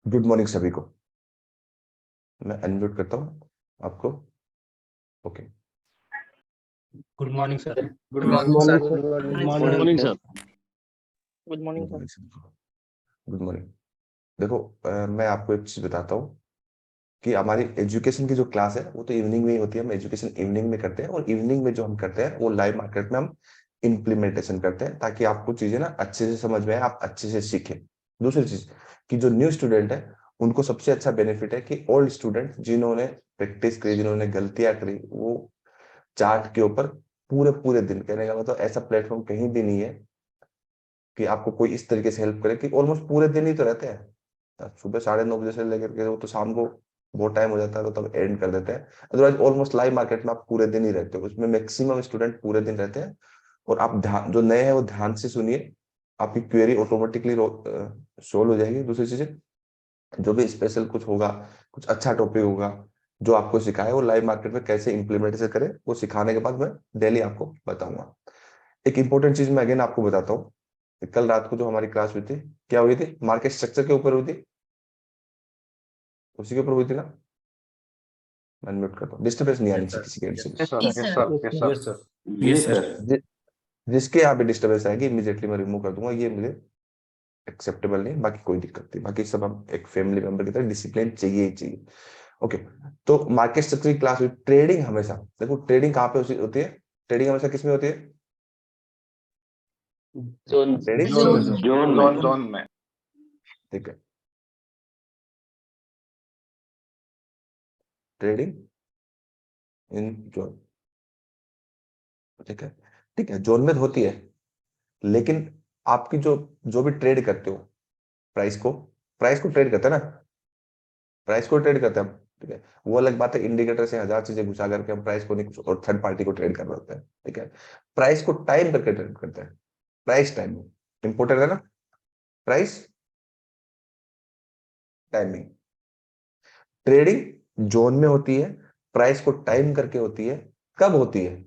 Good morning सभी को। मैं अनम्यूट करता हूँ आपको। Okay. Good morning sir. Good Good morning morning, sir. sir. Good Good morning morning, sir. Good morning good sir. Morning. Good morning. देखो, मैं आपको एक चीज बताता हूँ कि हमारी एजुकेशन की जो क्लास है वो तो इवनिंग में ही होती है। हम एजुकेशन इवनिंग में करते हैं और इवनिंग में जो हम करते हैं वो लाइव मार्केट में हम इम्प्लीमेंटेशन करते हैं, ताकि आपको चीजें ना अच्छे से समझ में आए, आप अच्छे से सीखें। दूसरी चीज कि जो न्यू स्टूडेंट है उनको सबसे अच्छा बेनिफिट है कि ओल्ड स्टूडेंट जिन्होंने प्रैक्टिस करी, जिन्होंने गलतियां करी, वो चार्ट के ऊपर पूरे पूरे दिन, कहने का मतलब ऐसा प्लेटफॉर्म कहीं भी नहीं है कि आपको कोई इस तरीके से हेल्प करे कि ऑलमोस्ट पूरे दिन ही तो रहते हैं। सुबह 9:30 से लेकर के वो तो शाम को बहुत टाइम हो जाता है तो तब एंड कर देते हैं। अदरवाइज ऑलमोस्ट लाइव मार्केट में आप पूरे दिन ही रहते हो, उसमें मैक्सिमम स्टूडेंट पूरे दिन रहते हैं। और आप ध्यान, जो नए हैं वो ध्यान से सुनिए, आपकी क्वेरी ऑटोमेटिकली सोल्व हो जाएगी। दूसरी चीजें, जो भी स्पेशल कुछ होगा, कुछ अच्छा टॉपिक होगा जो आपको सिखाए, वो लाइव मार्केट में कैसे इम्प्लीमेंटेशन करें, वो सिखाने के बाद मैं डेली आपको बताऊंगा। एक इंपॉर्टेंट चीज मैं अगेन आपको बताता हूँ। कल रात को जो हमारी क्लास हुई थी, क्या हुई थी? मार्केट स्ट्रक्चर के ऊपर हुई थी, उसी के ऊपर हुई थी ना? मैं म्यूट करता हूँ, डिस्टर्बेंस नहीं आनी चाहिए किसी के एंड से भी। Yes sir. Yes, yes sir. Sir. Yes sir. Yes sir. Yes, sir. जिसके यहाँ पे डिस्टर्बेंस आएगी इमीडिएटली मैं रिमूव कर दूंगा, ये मुझे एक्सेप्टेबल नहीं। बाकी कोई दिक्कत नहीं, बाकी सब हम एक फैमिली मेंबर की तरह डिसिप्लिन चाहिए ही चाहिए। ओके। तो मार्केट स्ट्रक्चर की क्लास हुई। ट्रेडिंग हमेशा, देखो ट्रेडिंग कहाँ पे होती है? ट्रेडिंग हमेशा किस में होती है? जोन ट्रेडिंग जोन में। ठीक है, ट्रेडिंग इन जोन। ठीक है, ठीक है, जोन में होती है। लेकिन आपकी जो जो भी ट्रेड करते हो, प्राइस को ट्रेड करते हैं ना, प्राइस को ट्रेड करते हैं हम। ठीक है, वो अलग बात है, इंडिकेटर से हजार चीजें घुसा करके हम प्राइस को नहीं, कुछ और थर्ड पार्टी को ट्रेड कर रहे होते हैं। ठीक है, प्राइस को टाइम करके ट्रेड करते हैं। प्राइस टाइमिंग इंपॉर्टेंट है ना, प्राइस टाइमिंग। ट्रेडिंग जोन में होती है, प्राइस को टाइम करके होती है। कब होती है?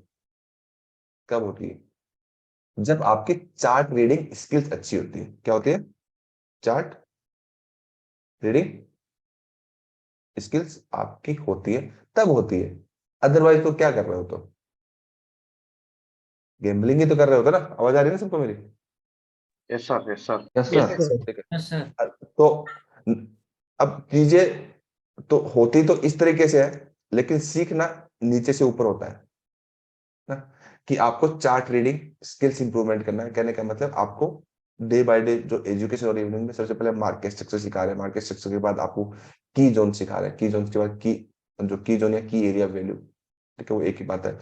कब होती है? जब आपकी चार्ट रीडिंग स्किल्स अच्छी होती है। क्या होती है? चार्ट रीडिंग स्किल्स आपकी होती है, तब होती है। अदरवाइज तो क्या कर रहे हो? तो गेम्बलिंग ही तो कर रहे होते ना। आवाज आ रही है ना सबको मेरी? Yes sir. Yes sir. Yes, sir. ठीक है। Yes sir. तो अब चीजें तो होती तो इस तरीके से है, लेकिन सीखना नीचे से ऊपर होता है ना। कि आपको चार्ट रीडिंग स्किल्स इंप्रूवमेंट करना है, कहने का मतलब आपको डे बाय डे जो एजुकेशन और इवनिंग में सबसे पहले मार्केट स्ट्रक्चर सिखा रहे हैं, मार्केट स्ट्रक्चर के बाद आपको की जोन सिखा रहे हैं, की जोन के बाद की, जो की जोन या की एरिया वैल्यू, ठीक है, वो एक ही बात है।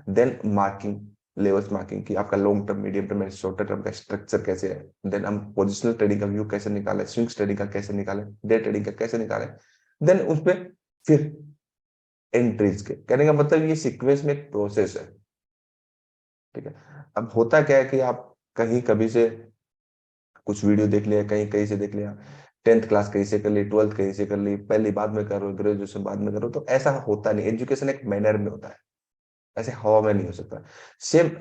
देन मार्किंग, लेवल्स मार्किंग, कि आपका long term, medium term, short term का स्ट्रक्चर कैसे है। देन हम पोजिशनल ट्रेडिंग का व्यू कैसे निकाले, स्विंग्स ट्रेडिंग का कैसे निकाले, डे ट्रेडिंग का कैसे निकाले। देन उसमें फिर एंट्रीज के, कहने का मतलब ये सीक्वेंस में एक प्रोसेस है। ठीक है, अब होता क्या है कि आप कहीं कभी से कुछ वीडियो देख लिया, कहीं कहीं से देख लिया, 10th क्लास कहीं से कर ली, 12th कहीं से कर ली, पहली बाद में करो, ग्रेजुएशन बाद में करो, तो ऐसा होता नहीं। एजुकेशन एक मैनर में होता है, ऐसे हवा में नहीं हो सकता। सेम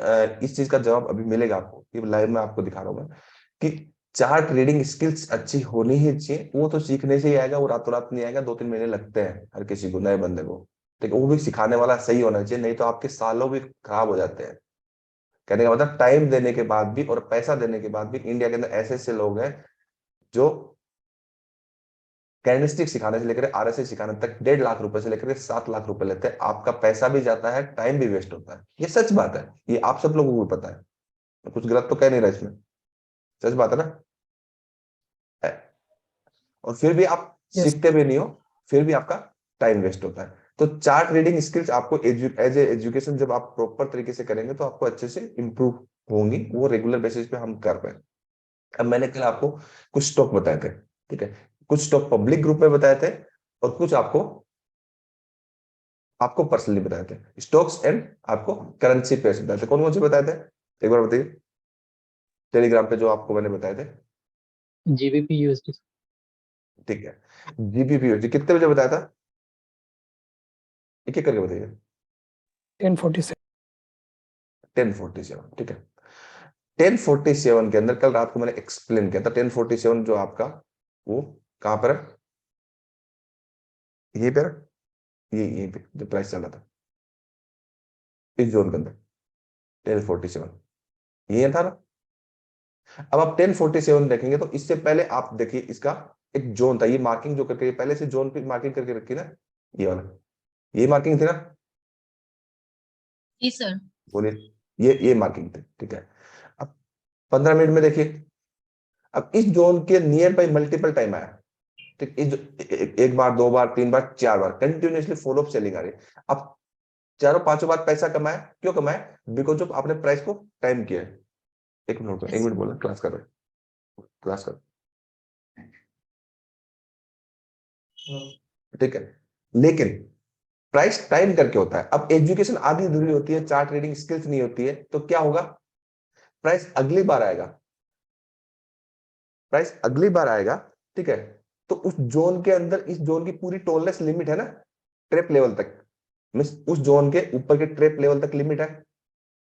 इस चीज का जवाब अभी मिलेगा आपको, ये लाइव में आपको दिखा रहा हूँ मैं, कि चार्ट रीडिंग स्किल्स अच्छी होनी ही चाहिए। वो तो सीखने से ही आएगा, वो रातों रात नहीं आएगा, 2-3 महीने लगते हैं हर किसी को, नए बंदे को। ठीक है, वो भी सिखाने वाला सही होना चाहिए, नहीं तो आपके सालों भी खराब हो जाते हैं। कहने का मतलब टाइम देने के बाद भी और पैसा देने के बाद भी इंडिया के अंदर ऐसे ऐसे लोग हैं जो कैंडलस्टिक सिखाने से लेकर आरएसए सिखाने तक 1.5 लाख रुपए से लेकर 7 लाख रुपए लेते हैं। आपका पैसा भी जाता है, टाइम भी वेस्ट होता है, ये सच बात है, ये आप सब लोगों को भी पता है। मैं कुछ गलत तो कह नहीं रहा इसमें, सच बात है ना? और फिर भी आप Yes. सीखते भी नहीं हो, फिर भी आपका टाइम वेस्ट होता है। तो चार्ट रीडिंग स्किल्स आपको एज ए एजुकेशन जब आप प्रॉपर तरीके से करेंगे तो आपको अच्छे से इंप्रूव होंगी, वो रेगुलर बेसिस पे हम कर रहे हैं। अब मैंने कल आपको कुछ स्टॉक बताए थे, ठीक है, कुछ स्टॉक पब्लिक ग्रुप में बताए थे और कुछ आपको आपको पर्सनली बताए थे। स्टॉक्स एंड आपको करेंसी पेयर्स बताए थे। कौन कौन से बताए थे एक बार बताइए, टेलीग्राम पे जो आपको मैंने बताए थे। GBP USD. ठीक है, जीबीपी कितने बजे बताया था? एक एक करके बताइए। 1047. 10:47, ठीक है। 10:47 के अंदर कल रात को मैंने एक्सप्लेन किया था। 10:47 जो आपका, वो कहां पर है? यहीं पे ना, ये यहीं पे जो प्राइस चला था इस जोन के अंदर 1047, ये था ना। अब आप 1047 देखेंगे तो इससे पहले आप देखिए इसका एक जोन था, ये मार्किंग जो करके पहले से जोन पे मार्किंग करके रखी ना, ये वाला, ये मार्किंग थी ना, जी सर। बोलिए, ये मार्किंग थी, ठीक है। अब 15 मिनट में देखिए, अब इस जोन के नियर बाई मल्टीपल टाइम आया, ठीक, एक बार, दो बार, तीन बार, चार बार कंटिन्यूअसली फॉलो अप सेलिंग आ रही है। अब चारों पांचों बार पैसा कमाया, क्यों कमाया? बिकॉज ऑफ आपने प्राइस को टाइम किया है। एक मिनट बोला, क्लास कर रहे, क्लास कर, ठीक है। लेकिन प्राइस टाइम करके होता है। अब एजुकेशन आधी अधूरी होती है, चार्ट रीडिंग स्किल्स नहीं होती है, तो क्या होगा? प्राइस अगली बार आएगा, प्राइस अगली बार आएगा, ठीक है। तो उस जोन के अंदर, इस जोन की पूरी टॉलरेंस लिमिट है ना, ट्रेप लेवल तक, मींस उस जोन के ऊपर के ट्रेप लेवल तक लिमिट है।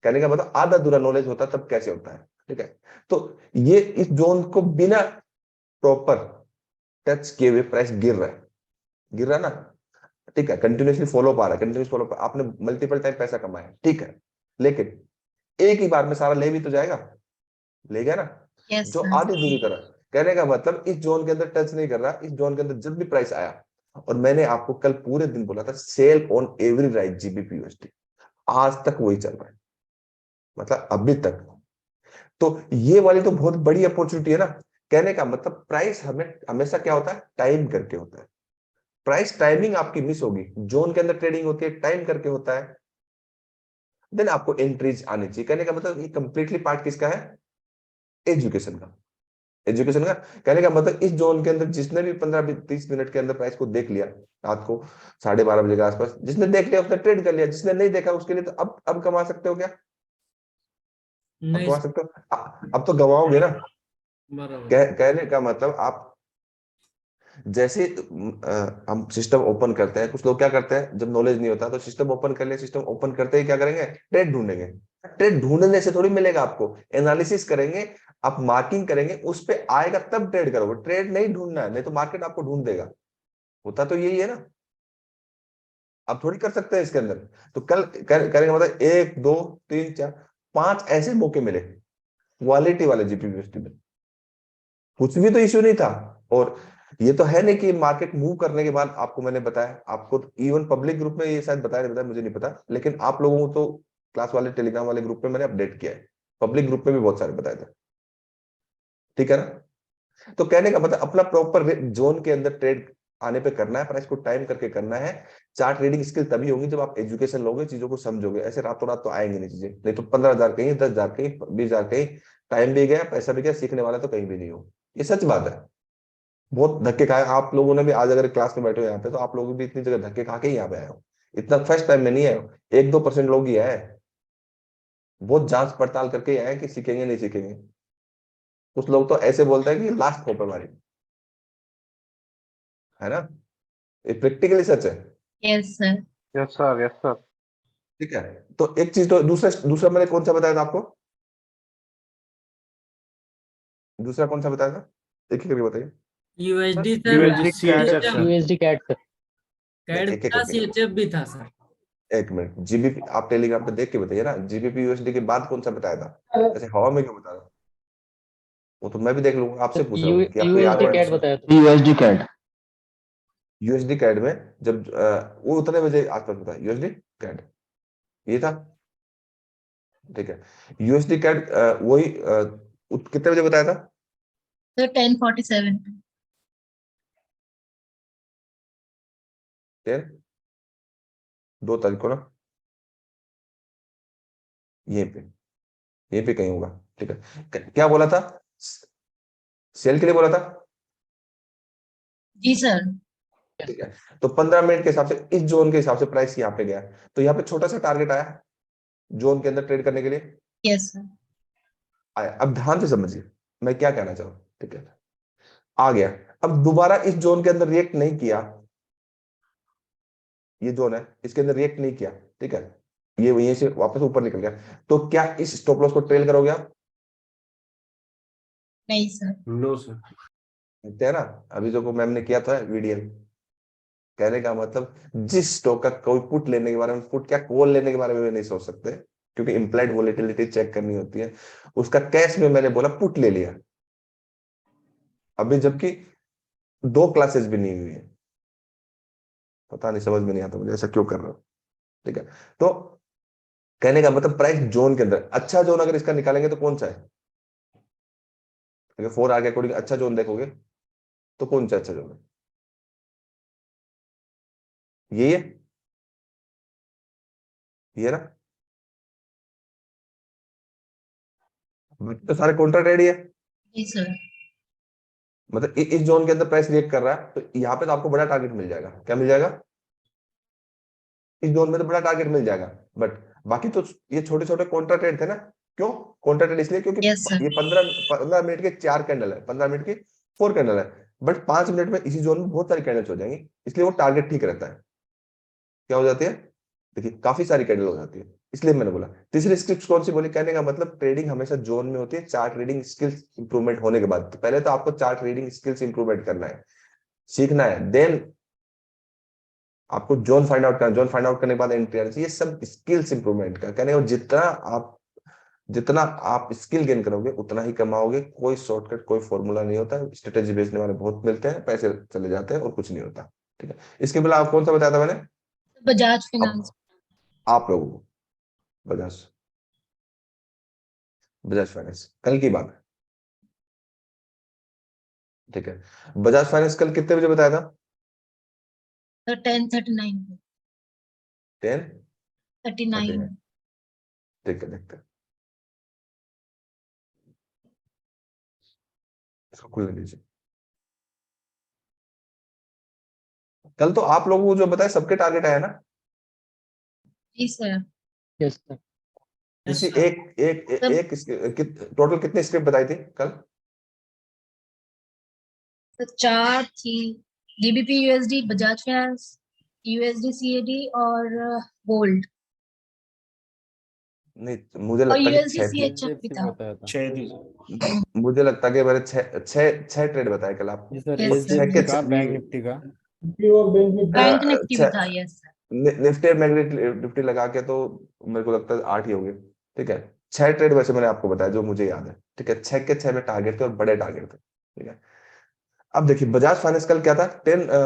कहने का मतलब आधा अधूरा नॉलेज होता तब कैसे होता है, ठीक है। तो ये इस जोन को बिना प्रॉपर टच किए हुए प्राइस गिर रहा है ना, ठीक है। कंटिन्यूसली फॉलो पा रहा है, कंटिन्यूस फॉलो, आपने मल्टीपल टाइम पैसा कमाया, ठीक है। लेकिन एक ही बार में सारा ले भी तो जाएगा, ले गया ना, यस जो सर। आधी दूरी तरह। कहने का मतलब इस जोन के अंदर टच नहीं कर रहा, इस जोन के अंदर जब भी प्राइस आया, और मैंने आपको कल पूरे दिन बोला था sell on every right GBP USD, आज तक वही चल रहा है, मतलब अभी तक। तो ये वाली तो बहुत बड़ी अपॉर्चुनिटी है ना। कहने का मतलब प्राइस हमें हमेशा क्या होता है, टाइम करके होता है। प्राइस टाइमिंग आपकी मिस होगी, जोन के अंदर ट्रेडिंग होती है, टाइम करके होता है, देन आपको एंट्रीज आनी चाहिए। कहने का मतलब ये कंप्लीटली पार्ट किसका है? एजुकेशन का, एजुकेशन का। कहने का मतलब इस जोन के अंदर जिसने भी 15-30 मिनट के अंदर प्राइस को देख लिया, रात को 12:30 बजे के आसपास, जिसने देख लिया उसने ट्रेड कर लिया, जिसने नहीं देखा उसके लिए तो अब कमा सकते हो क्या? अब नहीं कमा सकते हो? अब तो गवाओगे ना। बराबर। कहने का मतलब आप जैसे हम सिस्टम ओपन करते हैं, कुछ लोग क्या करते हैं, जब नॉलेज नहीं होता तो सिस्टम ओपन कर ले, सिस्टम ओपन करते ही क्या करेंगे, ट्रेड ढूंढेंगे। ट्रेड ढूंढने से थोड़ी मिलेगा आपको, एनालिसिस करेंगे, आप मार्किंग करेंगे, उस पे आएगा तब ट्रेड करोगे। ट्रेड नहीं ढूंढना है, नहीं तो मार्केट आपको ढूंढ देगा। होता तो यही है ना, आप थोड़ी कर सकते हैं इसके अंदर। तो कल करेंगे मतलब 1 2 3 4 5 ऐसे मौके मिले क्वालिटी वाले जीपीयू में, कुछ भी तो इश्यू नहीं था। और ये तो है नहीं कि मार्केट मूव करने के बाद आपको मैंने बताया, आपको इवन पब्लिक ग्रुप में ये शायद बताया नहीं बताया, मुझे नहीं पता, लेकिन आप लोगों को तो क्लास वाले टेलीग्राम वाले ग्रुप में मैंने अपडेट किया है, पब्लिक ग्रुप में भी बहुत सारे बताए थे, ठीक है ना। तो कहने का मतलब अपना प्रॉपर जोन के अंदर ट्रेड आने पे करना है, प्राइस को टाइम करके करना है। चार्ट रीडिंग स्किल तभी होगी जब आप एजुकेशन लोगे, चीजों को समझोगे। ऐसे रातों रात तो आएंगे नहीं चीजें, नहीं तो 15,000 कहीं, 10,000 कहीं, 20,000 कहीं, टाइम भी गया, पैसा भी गया, सीखने वाला तो कहीं भी नहीं हो। ये सच बात है। बहुत धक्के खाए आप लोगों ने भी, आज अगर क्लास में बैठे हो यहाँ पे तो आप लोग भी इतनी जगह धक्के खा के ही यहाँ पे आए हो। इतना फर्स्ट टाइम में नहीं आए हो, 1-2% लोग ही आए, बहुत जांच पड़ताल करके ही आए कि सीखेंगे नहीं सीखेंगे। कुछ लोग तो ऐसे बोलते हैं कि लास्ट होप हमारी, है ना, ये प्रैक्टिकली सच है, yes sir. Yes, sir. Yes, sir. ठीक है। तो एक चीज तो, दूसरा दूसरा मैंने कौन सा बताया था आपको, दूसरा कौन सा बताया था, एक ही करके बताइए। USD sir, USD CAD, CHF sir. USD CAD sir. CAD एक एक था, करके, CHF भी था सर। एक मिनट, जीबीपी आप टेलीग्राम पे देख के बताइए ना, जीबीपी यूएसडी के बाद कौन सा बताया था, ऐसे हवा में क्यों बता रहा? वो तो मैं भी देख लूंगा, आपसे पूछ रहा हूँ कि आपको याद USD है। CAD बताया था। USD CAD। यूएसडी कैड में जब वो उतने बजे आसपास बताया, यूएसडी कैड ये था, ठीक है। यूएसडी कैड वही कितने बजे बताया था? सर 10:47। 2 तारीख को ना, यहीं पे, यहीं पे कहीं होगा, ठीक है। क्या बोला था, सेल के लिए बोला था, जी सर। ठीक है। तो 15 मिनट के हिसाब से, इस जोन के हिसाब से प्राइस यहाँ पे गया, तो यहाँ पे छोटा सा टारगेट आया जोन के अंदर ट्रेड करने के लिए, यस सर। आया। अब ध्यान से समझिए मैं क्या कहना चाहूँ, ठीक है। आ गया, अब दोबारा इस जोन के अंदर रिएक्ट नहीं किया, ये जोन है इसके अंदर रिएक्ट नहीं किया, ठीक है, ये वहीं से वापस ऊपर निकल गया, तो क्या इस स्टॉप लॉस को ट्रेल करोगे आप? नहीं सर। No sir. देखते हैं ना, अभी जो मैम ने किया था वीडियो, कहने का मतलब जिस स्टॉक का कोई पुट लेने के बारे में, पुट क्या कॉल लेने के बारे में नहीं सोच सकते, क्योंकि इम्प्लाइड वोलेटिलिटी चेक करनी होती है, उसका कैश में मैंने बोला पुट ले लिया अभी, जबकि 2 क्लासेस भी नहीं हुई है। पता नहीं, समझ में नहीं आता मुझे ऐसा क्यों कर रहा हूँ। ठीक है, तो कहने का मतलब प्राइस जोन के अंदर अच्छा जोन अगर इसका निकालेंगे तो कौन सा है? अगर 4 आगे अकॉर्डिंग अच्छा जोन देखोगे तो कौन सा अच्छा जोन है? ये है, ये ना, तो सारे कॉन्ट्रा ट्रेड ही है। जी सर। मतलब इस जोन के अंदर प्राइस रिएक्ट कर रहा है, तो यहाँ पे तो आपको बड़ा टारगेट मिल जाएगा। क्या मिल जाएगा? इस जोन में तो बड़ा टारगेट मिल जाएगा। बट बाकी तो ये छोटे छोटे कॉन्ट्रा ट्रेड थे ना। क्यों कॉन्ट्रा ट्रेड? इसलिए क्योंकि यस सर। ये 15 मिनट के 4 कैंडल है, 15 मिनट की 4 कैंडल है, बट 5 मिनट में इसी जोन में बहुत सारी कैंडल्स हो जाएंगी, इसलिए वो टारगेट ठीक रहता है। क्या हो जाती है? देखिए काफी सारी कैंडल हो जाती है, इसलिए मैंने बोला। तीसरी स्क्रिप्ट कौन सी बोली? कहने का मतलब ट्रेडिंग हमेशा जोन में होती है चार्ट रीडिंग स्किल्स इंप्रूवमेंट होने के बाद। तो पहले तो आपको चार्ट रीडिंग स्किल्स इंप्रूवमेंट करना है, सीखना है, देन आपको जोन फाइंड आउट करना। जोन फाइंड आउट करने के बाद एंट्री आना चाहिए। ये सब स्किल्स इंप्रूवमेंट का कहने का, जितना आप स्किल गेन करोगे उतना ही कमाओगे। कोई शॉर्टकट, कोई फॉर्मूला नहीं होता है। स्ट्रेटेजी बेचने वाले बहुत मिलते हैं, पैसे चले जाते हैं और कुछ नहीं होता। ठीक है, इसके बिना आप कौन सा बताया था मैंने? बजाज अब फाइनेंस। आप लोगों को बजाज बजाज फाइनेंस कल की बात है। ठीक है, बजाज फाइनेंस कल कितने बजे बताया था? सर 10:39। 10:39। 39। ठीक है, देखते हैं इसको खुलने दीजिए। कल तो आप लोगों को जो बताया सबके टारगेट आया ना? जी सर। Yes, sir. किसी सर। एक एक एक टोटल कितने स्क्रिप्ट बताई थी कल? तो 4 थी। GBP USD, Bajaj finance, USD CAD और गोल्ड। नहीं, मुझे और लगता है कि यूएसडी 6 थी। सीएचएफ भी था। बताया था 6 थी। मुझे लगता है कि मैंने छह ट्रेड बताए कल आपको। जी सर। Yes, sir. एचडीएफसी का, बैंक निफ्टी का। बैंक निफ्टी भी था। Yes sir. Nifty magnet Nifty लगा के तो मेरे को लगता है 8 ही हो गए। ठीक है, 6 ट्रेड वैसे मैंने आपको बताया जो मुझे याद है। ठीक है, 6 के 6 में टारगेट थे और बड़े टारगेट थे। ठीक है, अब देखिए बजाज फाइनेंस कल क्या था,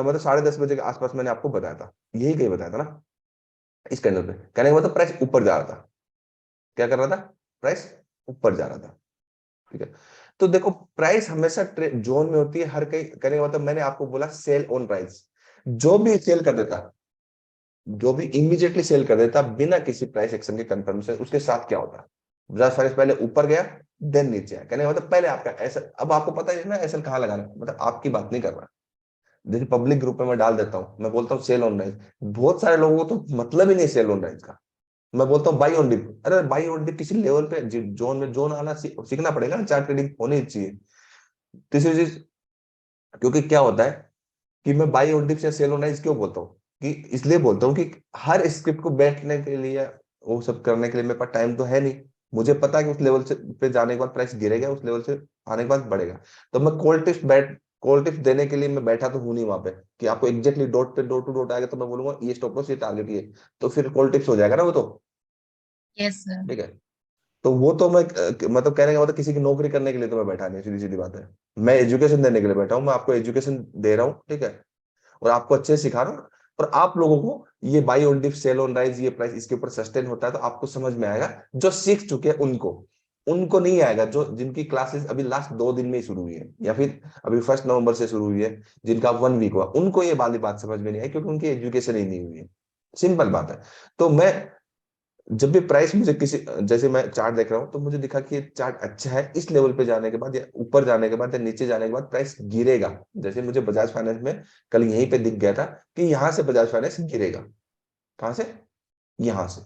मतलब 10:30 बजे के आसपास मैंने आपको बताया था, यही कहीं बताया था ना, इस कैंडल पे। कहने का मतलब प्राइस ऊपर जा रहा था। क्या कर रहा था? प्राइस ऊपर जा रहा था। ठीक है, तो देखो प्राइस हमेशा जोन में होती है हर कहीं। कहने का मतलब मैंने आपको बोला सेल ऑन प्राइस। जो भी सेल कर देता, जो भी इमीडिएटली सेल कर देता बिना किसी प्राइस एक्शन के कंफर्मेशन, उसके साथ क्या होता? बजाज फाइनेंस पहले ऊपर गया, देन नीचे आया। कहने का मतलब पहले आपका ऐसा, अब आपको पता है ना ऐसा कहाँ लगाना है। मतलब आपकी बात नहीं कर रहा। जैसे पब्लिक ग्रुप में मैं डाल देता हूँ, मैं बोलता हूँ सेल ऑन राइज, बहुत सारे लोगों को तो मतलब ही नहीं सेल ऑन राइज का। मैं बोलता हूँ बाई ऑन डिप। अरे बाई ऑन डिप किसी लेवल पे जोन में जोन आना सीखना पड़ेगा ना, चार्ट ट्रेडिंग होनी चाहिए। तीसरी चीज, क्योंकि क्या होता है कि मैं बाई ऑन डिप या सेल ऑन राइज क्यों बोलता हूँ, कि इसलिए बोलता हूँ कि हर स्क्रिप्ट को बैठने के लिए, वो सब करने के लिए मेरे पास टाइम तो है नहीं। मुझे पता है कि उस लेवल से पे जाने के बाद प्राइस गिरेगा, उस लेवल से आने के बाद बढ़ेगा। तो मैं कॉल टिप्स देने के लिए मैं बैठा तो हूं नहीं वहां पे, कि आपको एग्जैक्टली डॉट पे डॉट टू डॉट आएगा तो मैं बोलूंगा ये स्टॉप लॉस, ये टारगेट, ये तो फिर कॉल टिप्स हो जाएगा ना वो तो। Yes sir. ठीक है, तो वो तो मैं मतलब कहने का मतलब किसी की नौकरी करने के लिए तो मैं बैठा नहीं, सीधी सीधी बात है। मैं एजुकेशन देने के लिए बैठा हूँ, मैं आपको एजुकेशन दे रहा हूँ। ठीक है, और आपको अच्छे से सिखा रहा हूँ। और आप लोगों को ये buy on dip, sell on rise, ये प्राइस इसके ऊपर सस्टेन होता है तो आपको समझ में आएगा। जो सीख चुके हैं उनको, उनको नहीं आएगा। जो जिनकी क्लासेस अभी लास्ट 2 दिन में ही शुरू हुई है, या फिर अभी 1 नवंबर से शुरू हुई है, जिनका 1 वीक हुआ, उनको ये वाली बात समझ में नहीं आई, क्योंकि उनकी एजुकेशन ही नहीं हुई है। सिंपल बात है। तो मैं जब भी प्राइस मुझे किसी, जैसे मैं चार्ट देख रहा हूं तो मुझे दिखा कि ये चार्ट अच्छा है, इस लेवल पे जाने के बाद या ऊपर जाने के बाद या नीचे जाने के बाद प्राइस गिरेगा। जैसे मुझे बजाज फाइनेंस में कल यहीं पे दिख गया था कि यहां से बजाज फाइनेंस गिरेगा। कहां से? यहां से,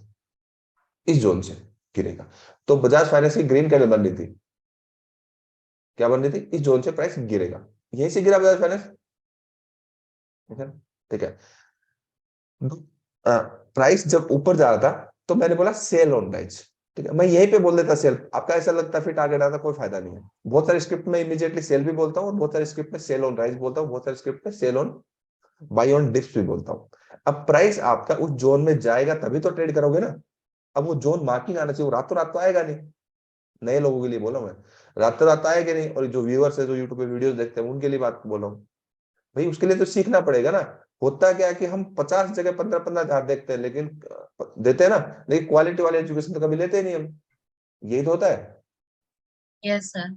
इस जोन से गिरेगा। तो बजाज फाइनेंस की ग्रीन कैंडल बन रही थी। क्या बन रही थी? इस जोन से प्राइस गिरेगा, यहीं से गिरा बजाज फाइनेंस। ठीक है, ठीक है। प्राइस जब ऊपर जा रहा था तो मैंने बोला सेल ऑन राइज। ठीक है, मैं यहीं पे बोल देता सेल, आपका ऐसा लगता है फिर टारगेट आता, कोई फायदा नहीं है। बहुत सारे स्क्रिप्ट में इमीडिएटली सेल भी बोलता हूँ, और बहुत सारे स्क्रिप्ट में सेल ऑन राइज बोलता हूँ, बहुत सारे स्क्रिप्ट में sell on buy on dips भी बोलता हूँ। अब प्राइस आपका उस जोन में जाएगा तभी तो ट्रेड करोगे ना। अब वो जोन मार्किंग आना चाहिए, वो रातों रात तो आएगा नहीं। नए लोगों के लिए बोला मैं, रातों रात आएगा नहीं। और जो व्यूअर्स है जो यूट्यूब पे वीडियोस देखते हैं उनके लिए बात बोल रहा हूँ। भाई उसके लिए तो सीखना पड़ेगा ना। होता क्या है कि हम 50 जगह 15-15 हजार देखते हैं, लेकिन देते हैं ना, लेकिन क्वालिटी वाले एजुकेशन तो कभी लेते ही नहीं हम। यही तो होता है। Yes sir.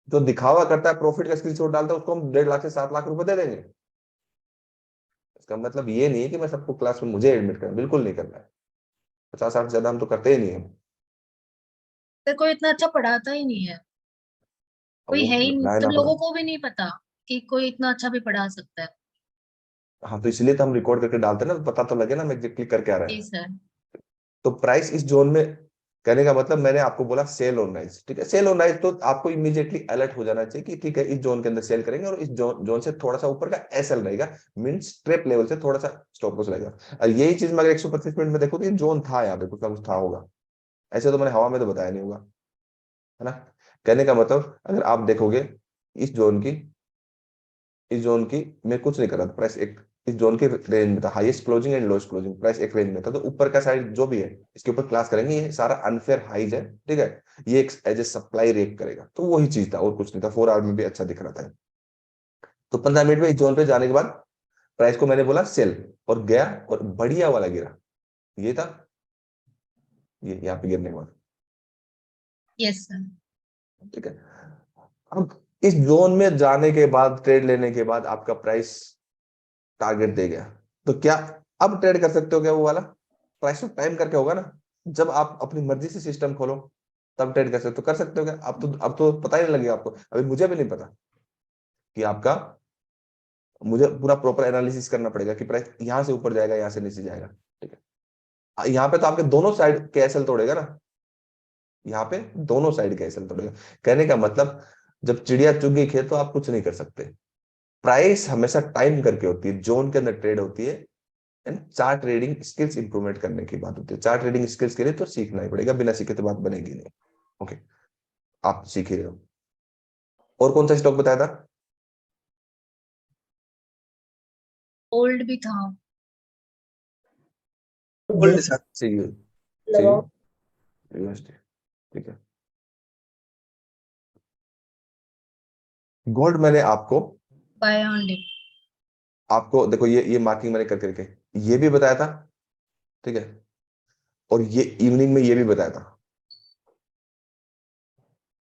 जो दिखावा करता है, प्रॉफिट का स्क्रीनशॉट डालता है, उसको हम 1.5 लाख से 7 लाख रुपए दे देंगे। इसका मतलब ये नहीं है कि मैं सबको क्लास में मुझे एडमिट करना, बिल्कुल नहीं करना है। 50-60 से ज्यादा हम तो करते ही नहीं है। सर कोई इतना अच्छा पढ़ाता ही नहीं है, अब कोई वो है ही नहीं, पढ़ाए तो ना लोगों पढ़ाए। को भी नहीं पता कि कोई इतना अच्छा भी पढ़ा सकता है। हाँ, तो इसलिए तो हम रिकॉर्ड करके डालते हैं ना, तो पता तो लगे ना मैं एग्जैक्टली कर क्या रहा जी है। सर। तो प्राइस इस जोन में, कहने का मतलब मैंने आपको बोला सेल ऑन राइज, ठीक है। सेल ऑन राइज तो आपको इमीडिएटली अलर्ट हो जाना चाहिए कि ठीक है इस जोन के अंदर सेल करेंगे, और इस जोन से थोड़ा सा ऊपर का एसएल रहेगा, मींस ट्रेप लेवल से थोड़ा सा स्टॉप लॉस रहेगा। और यही चीज मैं अगर 125 मिनट में देखो तो ये जोन था, यहाँ पे कुछ ना कुछ था होगा। ऐसे तो मैंने हवा में तो बताया नहीं होगा, है ना। कहने का मतलब अगर आप देखोगे इस जोन की, इस जोन की मैं कुछ नहीं कर रहा था, प्राइस एक इस जोन के रेंज में था, highest closing and lowest closing, price एक रेंज में था। तो ऊपर का साइड जो भी है इसके ऊपर क्लास करेंगे, ये सारा अनफेयर हाइज है, ठीक है। ये एक एज ए सप्लाई रेट करेगा, तो वही चीज था और कुछ नहीं था। 4 आवर में भी अच्छा दिख रहा था। तो 15 मिनट में इस जोन पे जाने के बाद प्राइस को मैंने बोला सेल, और गया और बढ़िया वाला गिरा। ये था, ये यहाँ पे गिरने के बाद, यस सर। ठीक है। अब इस जोन में जाने के बाद, ट्रेड लेने के बाद आपका प्राइस टारगेट दे गया, तो क्या अब ट्रेड कर सकते हो क्या वो वाला? प्राइस तो टाइम करके होगा ना। जब आप अपनी मर्जी से सिस्टम खोलो तब ट्रेड कर सकते हो, कर सकते हो क्या? अब तो पता ही नहीं लगेगा आपको। अभी मुझे भी नहीं पता कि आपका, मुझे पूरा प्रॉपर एनालिसिस करना पड़ेगा कि प्राइस यहाँ से ऊपर जाएगा, यहाँ से नीचे जाएगा, ठीक है। यहाँ पे तो आपके दोनों साइड के एसएल तोड़ेगा ना, यहाँ पे दोनों साइड के एसएल तोड़ेगा। कहने का मतलब जब चिड़िया चुग गई खेत तो आप कुछ नहीं कर सकते। प्राइस हमेशा टाइम करके होती है, जोन के अंदर ट्रेड होती है। And chart trading skills improvement करने की बात होती है। चार्ट ट्रेडिंग स्किल्स के लिए तो सीखना ही पड़ेगा, बिना सीखे तो बात बनेगी नहीं। ओके, आप सीख ही रहे हो। और कौन सा स्टॉक बताया था? ओल्ड भी था। गोल्ड चाहिए, यूएसडी, ठीक है। गोल्ड मैंने आपको बाय ऑन डिप। आपको देखो, ये मार्किंग मैंने करके रखे, ये भी बताया था, ठीक है। और ये इवनिंग में ये भी बताया था,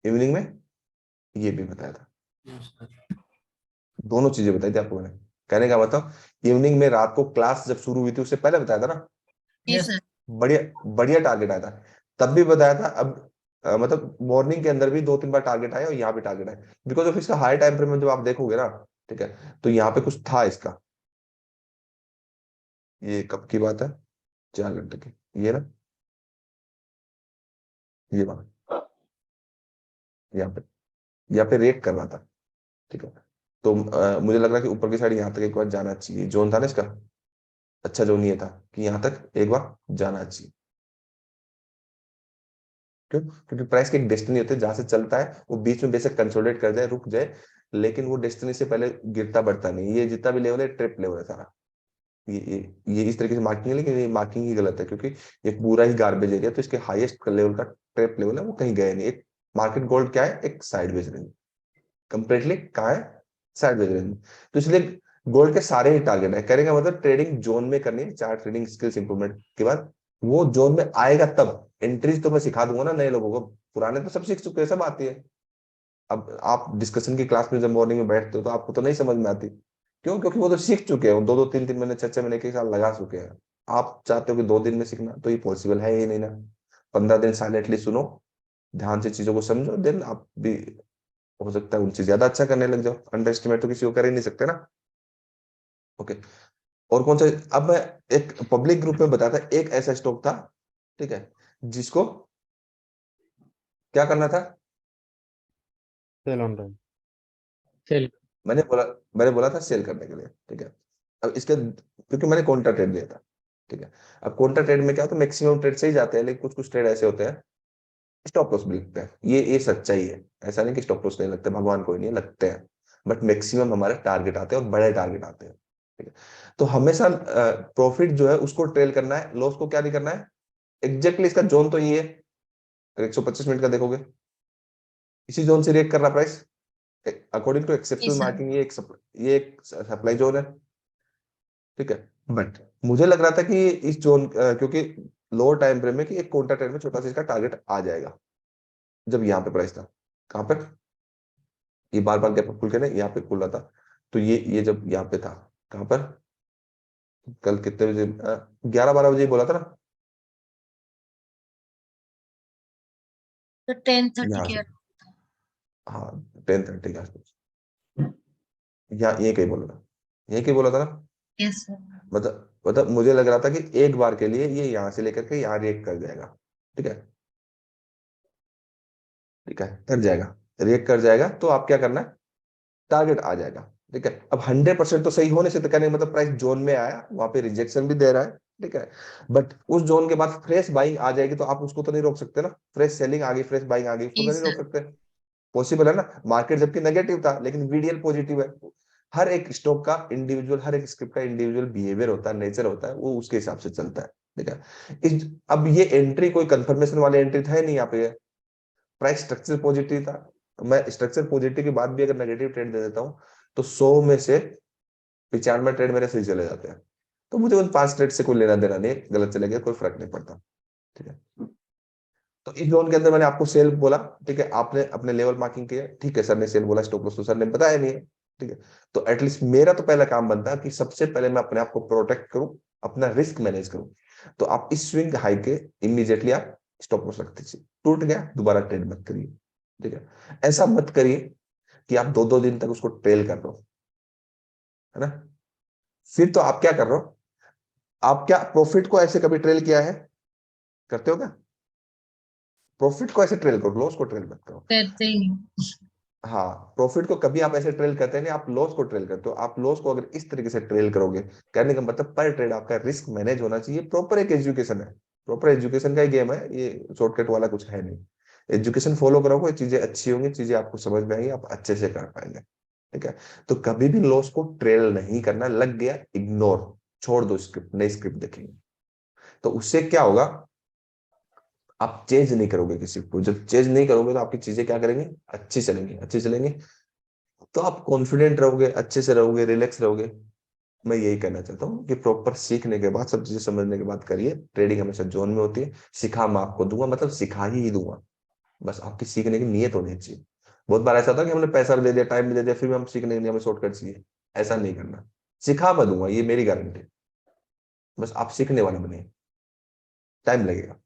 इवनिंग में ये भी बताया था। yes, sir. दोनों चीजें बताई थी आपको मैंने। कहने का मतलब इवनिंग में, रात को क्लास जब शुरू हुई थी उससे पहले बताया था ना। जी Yes, सर। बढ़िया बढ़िया टारगेट आया था, तब भी बताया था। अब मतलब मॉर्निंग के अंदर भी 2-3 बार टारगेट आया और यहाँ भी टारगेट आया, बिकॉज ऑफ इसका हाई टाइम फ्रेम में जब आप देखोगे ना, ठीक है, तो यहाँ पे कुछ था इसका। ये कब की बात है? 4 घंटे की, ये ना, ये बात, यहाँ पे रेट कर रहा था, ठीक है। तो मुझे लग रहा है कि ऊपर की साइड यहाँ तक एक बार जाना चाहिए, जोन था ना इसका। अच्छा जोन ये था कि यहाँ तक एक बार जाना चाहिए। क्यों? क्योंकि प्राइस की एक डेस्टिनी होती है जहां से चलता है, वो बीच में बेशक कंसोलिडेट कर जाए, रुक जाए, लेकिन वो डेस्टिनी से पहले गिरता बढ़ता नहीं। ये जितना भी लेवल है ट्रिप लेवल है सारा। ये इस तरीके से मार्किंग है, लेकिन ये मार्किंग ही गलत है, क्योंकि ये पूरा ही गार्बेज एरिया। तो इसके हाईएस्ट लेवल का ट्रिप लेवल है, वो कहीं गए नहीं। एक मार्केट गोल्ड क्या है? एक साइडवेज रेंज, कंप्लीटली कहाँ है? Sideways range. तो इसलिए गोल्ड के सारे ही टारगेट है। कहने का मतलब ट्रेडिंग जोन में करनी है, चार ट्रेडिंग स्किल्स इंप्रूवमेंट के बाद वो जोन में आएगा तब। एंट्रीज तो मैं सिखा दूंगा ना नए लोगों को, पुराने तो सब सीख चुके हैं, सब आती है। अब आप डिस्कशन की क्लास में जब मॉर्निंग में बैठते हो तो आपको तो नहीं समझ में आती। क्यों? क्योंकि वो तो सीख चुके हैं, 2-2 3-3 महीने 6-6 महीने के साल लगा चुके हैं। आप चाहते हो कि 2 दिन में सीखना, तो ये पॉसिबल है ही नहीं ना। 15 दिन साइलेंटली सुनो, ध्यान से चीजों को समझो, देन आप भी हो सकता है उनसे ज्यादा अच्छा करने लग जाओ। अंडर एस्टिमेट तो किसी को कर ही नहीं सकते ना। ओके, और कौन सा? अब मैं एक पब्लिक ग्रुप में बताया था, एक ऐसा स्टॉक था, ठीक है, जिसको क्या करना था? Sell on right. सेल। मैंने मैंने बोला था सेल करने के लिए, ठीक है। अब इसके, क्योंकि मैंने काउंटर ट्रेड दिया था, ठीक है। अब काउंटर ट्रेड में क्या होता है, मैक्सिमम ट्रेड से ही जाते हैं, लेकिन कुछ कुछ ट्रेड ऐसे होते हैं स्टॉप लॉस भी लगते हैं। ये सच्चाई है, ऐसा नहीं कि स्टॉप लॉस नहीं लगते, भगवान कोई नहीं है, लगते हैं। बट मैक्सिमम हमारे टारगेट आते हैं और बड़े टारगेट आते हैं। ठीक है, तो हमेशा प्रॉफिट जो है उसको ट्रेल करना है, लॉस को क्या नहीं करना है। एग्जैक्टली इसका जोन तो ये है, अगर 125 मिनट का देखोगे इसी जोन से रिएक्ट कर रहा price according to exceptional Yes, sir. Marking. ये एक सप्लाई जोन है, ठीक है। बट मुझे लग रहा था कि इस जोन क्योंकि लोअर टाइम फ्रेम में कि एक काउंटर ट्रेंड में छोटा सा इसका टारगेट आ जाएगा, जब यहाँ पे प्राइस था कहाँ पर, ये बार बार गैप खुल के ना यहाँ पे खुल रहा था, तो ये जब यहाँ पे था कहाँ पर, कल कितने बजे 11-12 बजे बोला था ना, तो 10:30 यहाँ के से हाँ 10:30 के आसपास, यहाँ ये कहीं बोला था, ये कहीं बोला था ना। Yes sir. मतलब मुझे लग रहा था कि एक बार के लिए ये यहाँ से लेकर के यहाँ रिएक्ट कर जाएगा, ठीक है, ठीक है, कर जाएगा, रिएक्ट कर जाएगा, तो आप क्या करना है, टारगेट आ जाएगा, ठीक है। अब 100% तो सही होने से तो कहने का मतलब प्राइस जोन में आया, वहां पे रिजेक्शन भी दे रहा है, ठीक है, बट उस जोन के बाद फ्रेश बाइंग आ जाएगी तो आप उसको तो नहीं रोक सकते ना, फ्रेश सेलिंग आ गई, फ्रेश बाइंग आ गई, उसको तो Yes, नहीं रोक sir. सकते। पॉसिबल है ना, मार्केट जबकि नेगेटिव था लेकिन वीडीएल पॉजिटिव है। हर एक स्टॉक का इंडिविजुअल, हर एक स्क्रिप्ट का इंडिविजुअल बिहेवियर होता है, नेचर होता है, वो उसके हिसाब से चलता है, ठीक है। अब ये एंट्री कोई कंफर्मेशन वाली एंट्री था नहीं, यहाँ पे प्राइस स्ट्रक्चर पॉजिटिव था, मैं स्ट्रक्चर पॉजिटिव के बाद भी अगर नेगेटिव ट्रेड दे देता हूँ तो 100 में से 95 ट्रेड मेरे सही चले जाते हैं, तो मुझे उन 5 ट्रेड से कोई लेना देना नहीं, गलत चले गए कोई फर्क नहीं पड़ता, ठीक है। तो इस जोन के अंदर मैंने आपको सेल बोला, ठीक है, आपने अपने लेवल मार्किंग किया, ठीक है, सर ने सेल बोला, स्टॉप लॉस तो सर ने बताया नहीं है, ठीक है। तो एटलीस्ट मेरा तो पहला काम बनता है कि सबसे पहले मैं अपने आप को प्रोटेक्ट करूं, अपना रिस्क मैनेज करूं। तो आप इस स्विंग हाई के इमीडिएटली आप स्टॉप लॉस रख दीजिए, टूट गया दोबारा ट्रेड मत करिए, ठीक है। ऐसा मत करिए कि आप 2-2 दिन तक उसको ट्रेल कर रहे हो, है ना, फिर तो आप क्या कर रहे हो, आप क्या प्रॉफिट को ऐसे कभी ट्रेल किया है, करते हो क्या, प्रॉफिट को ऐसे ट्रेल करो, लॉस को ट्रेल मत करो। करते ही नहीं। हाँ, प्रॉफिट को कभी आप ऐसे ट्रेल करते नहीं, आप लॉस को ट्रेल करते हो। आप लॉस को अगर इस तरीके से ट्रेल करोगे, कहने का मतलब पर ट्रेड आपका रिस्क मैनेज होना चाहिए, प्रॉपर एक एजुकेशन है, प्रॉपर एजुकेशन का ही गेम है ये, शॉर्टकट वाला कुछ है नहीं। एजुकेशन फॉलो करोगे चीजें अच्छी होंगी, चीजें आपको समझ में आएंगी, आप अच्छे से कर पाएंगे, ठीक है। तो कभी भी लॉस को ट्रेल नहीं करना, लग गया इग्नोर, छोड़ दो स्क्रिप्ट, नई स्क्रिप्ट देखेंगे। तो उससे क्या होगा, आप चेंज नहीं करोगे किसी को, जब चेंज नहीं करोगे तो आपकी चीजें क्या करेंगे, अच्छी चलेंगी, अच्छी चलेंगी, तो आप कॉन्फिडेंट रहोगे, अच्छे से रहोगे, रिलैक्स रहोगे। मैं यही कहना चाहता हूँ कि प्रॉपर सीखने के बाद, सब चीजें समझने के बाद करिए। ट्रेडिंग हमेशा जोन में होती है, सिखा मैं आपको दूंगा, मतलब सिखा ही दूंगा, बस आपकी सीखने की नीयत होनी चाहिए। बहुत बार ऐसा होता है कि हमने पैसा भी दे दिया, टाइम भी दे दिया, फिर भी हम सीखने के लिए हमें शॉर्टकट चाहिए, ऐसा नहीं करना। सिखा मैं दूंगा, ये मेरी गारंटी, बस आप सीखने वाले बने, टाइम लगेगा।